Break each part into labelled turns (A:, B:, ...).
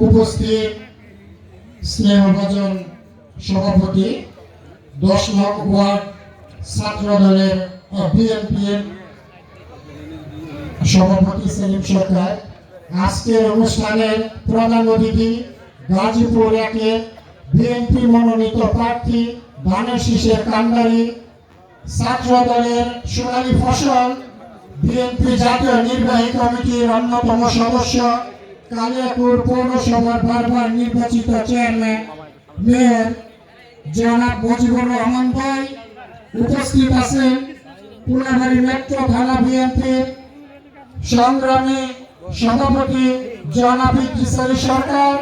A: উপস্থিত স্নেহভাজন সভাপতি 10 নং ওয়ার্ড ছাত্র দলের বিএনপির সভাপতি সেলিম সরকার, আজকের অনুষ্ঠানের প্রধান অতিথি গাজীপুর 1 বিএনপি মনোনীত প্রার্থী ধানের শীষের কান্ডারি ছাত্র দলের সোনালী ফসল বিএনপি জাতীয় নির্বাহী কমিটির অন্যতম সদস্য কালিয়াকুর পৌরসভার বারবার নির্বাচিত চেয়ারম্যান মেয়র জনাব মুজিবুর রহমান ভাই, উপস্থিত আছেন পুনাবাড়ি মেট্রো থানা বিএনপির সংগ্রামী সভাপতি জনাব ইদ্রিস আলী সরকার,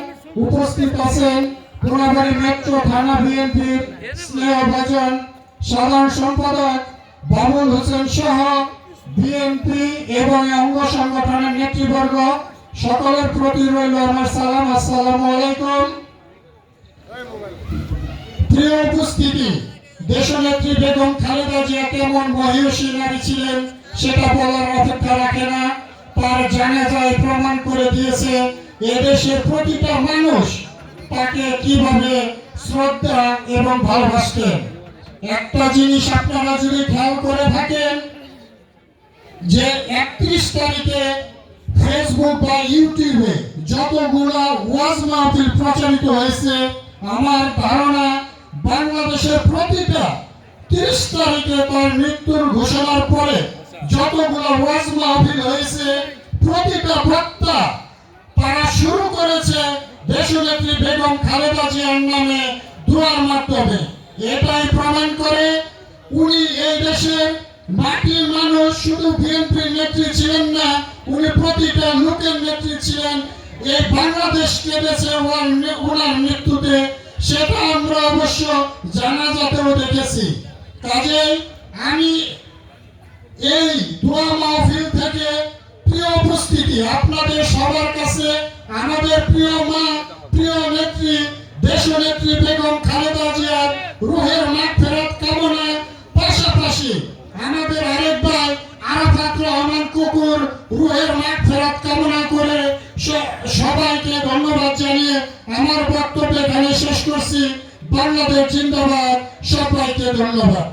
A: উপস্থিত আছেন পুনাবাড়ি মেট্রো থানা বিএনপির স্নেহভাজন সাধারণ সম্পাদক বাবুল হোসেন সহ বিএনপি এবং অঙ্গ সংগঠনের নেতৃবর্গ, সকলের প্রতি রইল আমার সালাম। আসসালামু আলাইকুম। প্রিয় উপস্থিতি, দেশনেত্রী বেগম খালেদা জিয়া কেমন মহিয়সী নারী ছিলেন সেটা বলার অপেক্ষা রাখে না। তার জানাজায় প্রমাণ করে দিয়েছে এদেশের প্রতিটা মানুষ তাকে কিভাবে শ্রদ্ধা এবং ভালোবাসতেন। একটা জিনিস আপনারা যদি খেয়াল করে থাকেন যে 31 তারিখে ফেসবুক বা ইউটিউবে যতগুলো ওয়াজ মাহফিল প্রচারিত হয়েছে, আমার ধারণা বাংলাদেশের প্রতিটা 30 তারিখে তার মৃত্যুর ঘোষণার পরে যতগুলো ওয়াজ মাহফিল হয়েছে, প্রতিটা বক্তা তারা শুরু করেছে দেশনেত্রী বেগম খালেদা জিয়ার নামে দোয়ার মাধ্যমে। এটাই প্রমাণ করে উনি এই দেশের মাটির মানুষ, শুধু বিএনপির নেত্রী ছিলেন না, উনি প্রতিটা লোকের নেত্রী ছিলেন। এই বাংলাদেশ কেঁদেছে ওনার মৃত্যুতে, সেটা আমরা অবশ্য জানাজাতেও দেখেছি। কাজেই আমি এই দোয়া মাহফিল থেকে প্রিয় উপস্থিতি আপনাদের সবার কাছে আমাদের প্রিয় মা, প্রিয় নেত্রী দেশনেত্রী বেগম খালেদা জিয়ার রুহের মাগফিরাত কামনা, পাশাপাশি আমাদের আরেক ভাই আরাফাত রহমান কুকুর রুহের মাগফিরাত কামনা করে সবাইকে ধন্যবাদ জানিয়ে আমার বক্তব্য এখানে শেষ করছি। বাংলাদেশ জিন্দাবাদ, সবাইকে ধন্যবাদ।